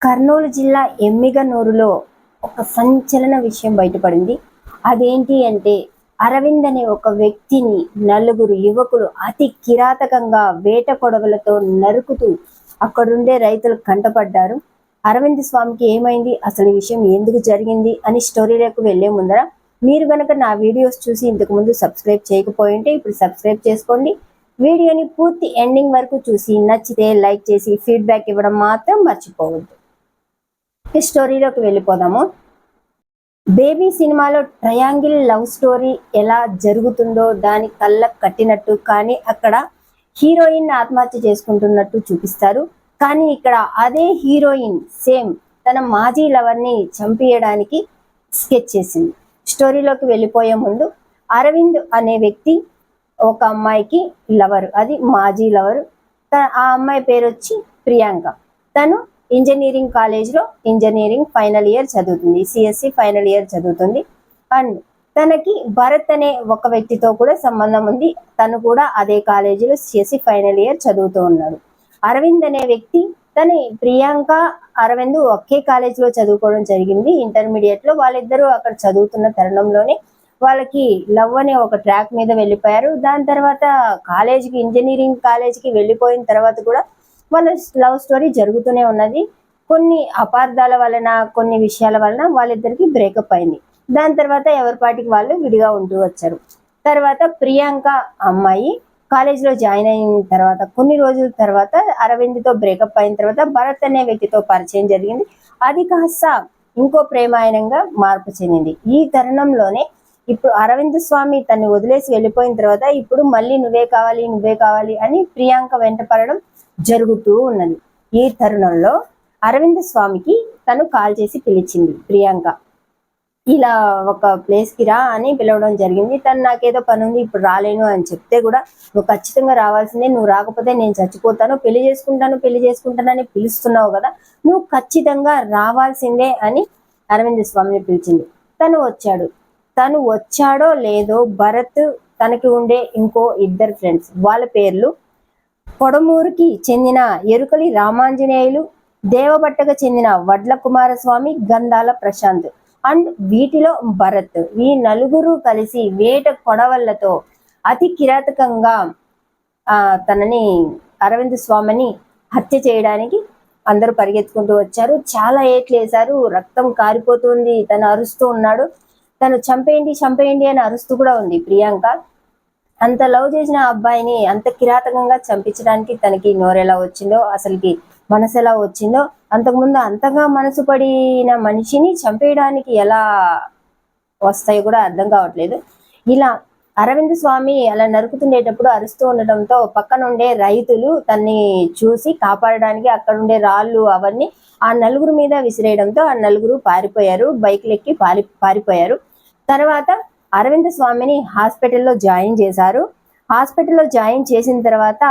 కర్నూలు జిల్లా ఎమ్మిగనూరులో ఒక సంచలన విషయం బయటపడింది. అదేంటి అంటే అరవింద్ అనే ఒక వ్యక్తిని నలుగురు యువకులు అతి కిరాతకంగా వేట కొడవలతో నరుకుతూ అక్కడుండే రైతులు కంటపడ్డారు. అరవింద్ స్వామికి ఏమైంది, అసలు ఈ విషయం ఎందుకు జరిగింది అని స్టోరీలోకి వెళ్లే ముందర మీరు గనక నా వీడియోస్ చూసి ఇంతకు ముందు సబ్స్క్రైబ్ చేయకపోయింటే ఇప్పుడు సబ్స్క్రైబ్ చేసుకోండి. వీడియోని పూర్తి ఎండింగ్ వరకు చూసి నచ్చితే లైక్ చేసి ఫీడ్బ్యాక్ ఇవ్వడం మాత్రం మర్చిపోవద్దు. స్టోరీలోకి వెళ్ళిపోదాము. బేబీ సినిమాలో ట్రయాంగిల్ లవ్ స్టోరీ ఎలా జరుగుతుందో దాని కళ్ళకు కట్టినట్టు, కానీ అక్కడ హీరోయిన్ ఆత్మహత్య చేసుకుంటున్నట్టు చూపిస్తారు. కానీ ఇక్కడ అదే హీరోయిన్ సేమ్ తన మాజీ లవర్ని చంపేయడానికి స్కెచ్ చేసింది. స్టోరీలోకి వెళ్ళిపోయే ముందు అరవింద్ అనే వ్యక్తి ఒక అమ్మాయికి లవర్, అది మాజీ లవర్. ఆ అమ్మాయి పేరు వచ్చి ప్రియాంక. తను ఇంజనీరింగ్ కాలేజ్లో ఇంజనీరింగ్ ఫైనల్ ఇయర్ చదువుతుంది, సిఎస్సి ఫైనల్ ఇయర్ చదువుతుంది. అండ్ తనకి భరత్ అనే ఒక వ్యక్తితో కూడా సంబంధం ఉంది. తను కూడా అదే కాలేజీలో సిఎస్సి ఫైనల్ ఇయర్ చదువుతూ ఉన్నాడు. అరవింద్ అనే వ్యక్తి ప్రియాంక అరవింద్ ఒకే కాలేజీలో చదువుకోవడం జరిగింది. ఇంటర్మీడియట్ లో వాళ్ళిద్దరూ అక్కడ చదువుతున్న తరుణంలోనే వాళ్ళకి లవ్ అనే ఒక ట్రాక్ మీద వెళ్ళిపోయారు. దాని తర్వాత ఇంజనీరింగ్ కాలేజీకి వెళ్ళిపోయిన తర్వాత కూడా వాళ్ళ లవ్ స్టోరీ జరుగుతూనే ఉన్నది. కొన్ని అపార్థాల వలన, కొన్ని విషయాల వలన వాళ్ళిద్దరికి బ్రేకప్ అయింది. దాని తర్వాత ఎవరి పాటికి వాళ్ళు విడిగా ఉంటూ వచ్చారు. తర్వాత ప్రియాంక అమ్మాయి కాలేజీలో జాయిన్ అయిన తర్వాత కొన్ని రోజుల తర్వాత అరవింద్తో బ్రేకప్ అయిన తర్వాత భరత్ అనే వ్యక్తితో పరిచయం జరిగింది. అది కాస్త ఇంకో ప్రేమాయణంగా మార్పు చెందింది. ఈ తరుణంలోనే ఇప్పుడు అరవింద్ స్వామి తన్ని వదిలేసి వెళ్ళిపోయిన తర్వాత ఇప్పుడు మళ్ళీ నువ్వే కావాలి అని ప్రియాంక వెంటపడడం జరుగుతూ ఉన్నది. ఈ తరుణంలో అరవింద్ స్వామికి తను కాల్ చేసి పిలిచింది ప్రియాంక. ఇలా ఒక ప్లేస్కి రా అని పిలవడం జరిగింది. తను నాకేదో పని ఉంది ఇప్పుడు రాలేను అని చెప్తే కూడా నువ్వు ఖచ్చితంగా రావాల్సిందే, నువ్వు రాకపోతే నేను చచ్చిపోతాను, పెళ్లి చేసుకుంటానని పిలుస్తున్నావు కదా, నువ్వు ఖచ్చితంగా రావాల్సిందే అని అరవింద్ స్వామిని పిలిచింది. తను వచ్చాడో లేదో భరత్ తనకి ఉండే ఇంకో ఇద్దరు ఫ్రెండ్స్, వాళ్ళ పేర్లు పొడమూరుకి చెందిన ఎరుకలి రామాంజనేయులు, దేవబట్టకు చెందిన వడ్ల కుమారస్వామి, గంధాల ప్రశాంత్ అండ్ వీటిలో భరత్. ఈ నలుగురు కలిసి వేట కొడవళ్లతో అతి కిరాతకంగా తనని అరవింద్ స్వామిని హత్య చేయడానికి అందరూ పరిగెత్తుకుంటూ వచ్చారు. చాలా ఏట్లు వేశారు, రక్తం కారిపోతుంది, తను అరుస్తూ ఉన్నాడు. తను చంపేయండి అని అరుస్తూ కూడా ఉంది ప్రియాంక. అంత లవ్ చేసిన అబ్బాయిని అంత కిరాతకంగా చంపించడానికి తనకి నోరెలా వచ్చిందో, అసలుకి మనసు ఎలా వచ్చిందో, అంతకుముందు అంతగా మనసు పడిన మనిషిని చంపేయడానికి ఎలా వస్తాయో కూడా అర్థం కావట్లేదు. ఇలా అరవింద్ స్వామి అలా నరుకుతుండేటప్పుడు అరుస్తూ ఉండటంతో పక్కనుండే రైతులు తన్ని చూసి కాపాడడానికి అక్కడుండే రాళ్ళు అవన్నీ ఆ నలుగురు మీద విసిరేయడంతో ఆ నలుగురు పారిపోయారు, బైక్లు ఎక్కి పారిపోయారు. తర్వాత అరవింద్ స్వామిని హాస్పిటల్లో జాయిన్ చేశారు. హాస్పిటల్లో జాయిన్ చేసిన తర్వాత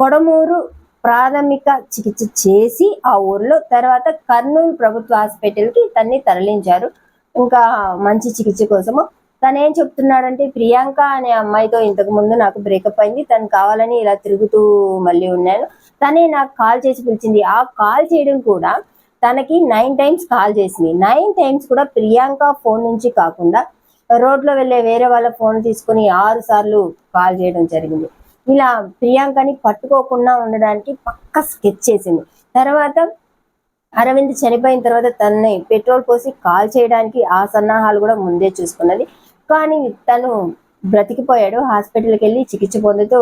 కొడమూరు ప్రాథమిక చికిత్స చేసి ఆ ఊర్లో, తర్వాత కర్నూలు ప్రభుత్వ హాస్పిటల్కి తన్ని తరలించారు ఇంకా మంచి చికిత్స కోసము. తను ఏం చెప్తున్నాడంటే, ప్రియాంక అనే అమ్మాయితో ఇంతకు ముందు నాకు బ్రేకప్ అయింది, తను కావాలని ఇలా తిరుగుతూ మళ్ళీ ఉన్నాను, తనే నాకు కాల్ చేసి పిలిచింది. ఆ కాల్ చేయడం కూడా తనకి 9 times కాల్ చేసింది. 9 times కూడా ప్రియాంక ఫోన్ నుంచి కాకుండా రోడ్లో వెళ్ళే వేరే వాళ్ళ ఫోన్ తీసుకుని 6 సార్లు కాల్ చేయడం జరిగింది. ఇలా ప్రియాంకని పట్టుకోకుండా ఉండడానికి పక్క స్కెచ్ చేసింది. తర్వాత అరవింద్ చనిపోయిన తర్వాత తనని పెట్రోల్ పోసి కాల్ చేయడానికి ఆ సన్నాహాలు కూడా ముందే చూసుకున్నది. కానీ తను బ్రతికిపోయాడు, హాస్పిటల్కి వెళ్ళి చికిత్స పొందుతూ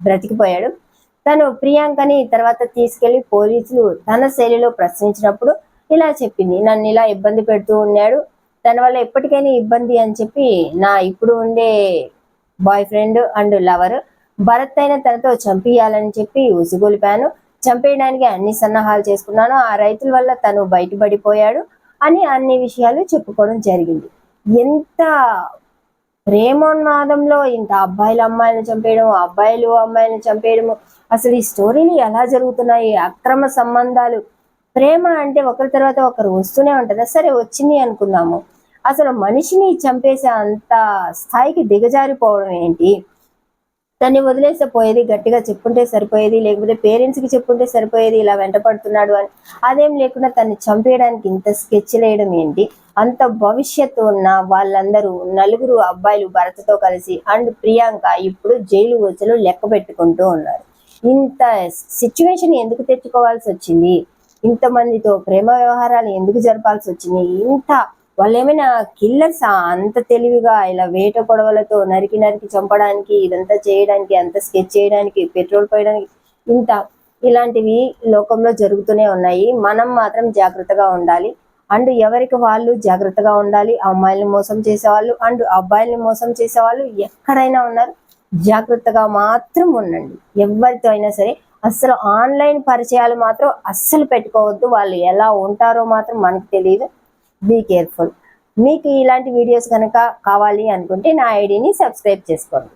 బ్రతికిపోయాడు. తను ప్రియాంకని తర్వాత తీసుకెళ్లి పోలీసులు తన శైలిలో ప్రశ్నించినప్పుడు ఇలా చెప్పింది, నన్ను ఇలా ఇబ్బంది పెడుతూ ఉన్నాడు, తన వల్ల ఎప్పటికైనా ఇబ్బంది అని చెప్పి నా ఇప్పుడు ఉండే boy friend and lover Bharat అయిన తనతో చంపియాలని చెప్పి ఉసిగొలిపాను, చంపేయడానికి అన్ని సన్నాహాలు చేసుకున్నాను, ఆ రైతుల వల్ల తను బయటపడిపోయాడు అని అన్ని విషయాలు చెప్పుకోవడం జరిగింది. ఎంత ప్రేమోన్మాదంలో ఇంత అమ్మాయిలను చంపేయడం, అబ్బాయిలు అమ్మాయిలను చంపేయడము, అసలు ఈ స్టోరీలు ఎలా జరుగుతున్నాయి? అక్రమ సంబంధాలు, ప్రేమ అంటే ఒకరి తర్వాత ఒకరు వస్తూనే ఉంటది. సరే వచ్చింది అనుకుందాము, అసలు మనిషిని చంపేసే అంత స్థాయికి దిగజారిపోవడం ఏంటి? దాన్ని వదిలేస్తే పోయేది, గట్టిగా చెప్పుంటే సరిపోయేది, లేకపోతే పేరెంట్స్కి చెప్పుంటే సరిపోయేది ఇలా వెంట పడుతున్నాడు అని. అదేం లేకుండా తన్ని చంపేయడానికి ఇంత స్కెచ్ వేయడం ఏంటి? అంత భవిష్యత్తు ఉన్న వాళ్ళందరూ నలుగురు అబ్బాయిలు భరత్తో కలిసి అండ్ ప్రియాంక ఇప్పుడు జైలు వచ్చలు లెక్క పెట్టుకుంటూ ఉన్నారు. ఇంత సిచ్యువేషన్ ఎందుకు తెచ్చుకోవాల్సి వచ్చింది? ఇంతమందితో ప్రేమ వ్యవహారాలు ఎందుకు జరపాల్సి వచ్చింది? ఇంత వాళ్ళు ఏమైనా కిల్లర్స్ అంత తెలివిగా ఇలా వేట గొడవలతో నరికి నరికి చంపడానికి, ఇదంతా చేయడానికి, అంత స్కెచ్ చేయడానికి, పెట్రోల్ పోయడానికి, ఇంత ఇలాంటివి లోకంలో జరుగుతూనే ఉన్నాయి. మనం మాత్రం జాగ్రత్తగా ఉండాలి. అండ్ ఎవరికి వాళ్ళు జాగ్రత్తగా ఉండాలి. అమ్మాయిల్ని మోసం చేసేవాళ్ళు అండ్ అబ్బాయిల్ని మోసం చేసేవాళ్ళు ఎక్కడైనా ఉన్నారు. జాగ్రత్తగా మాత్రం ఉండండి. ఎవరితో అయినా సరే అస్సలు ఆన్లైన్ పరిచయాలు మాత్రం అస్సలు పెట్టుకోవద్దు. వాళ్ళు ఎలా ఉంటారో మాత్రం మనకు తెలియదు. Be careful. మీకు ఇలాంటి వీడియోస్ కనుక కావాలి అనుకుంటే నా ఐడిని సబ్స్క్రైబ్ చేసుకోండి.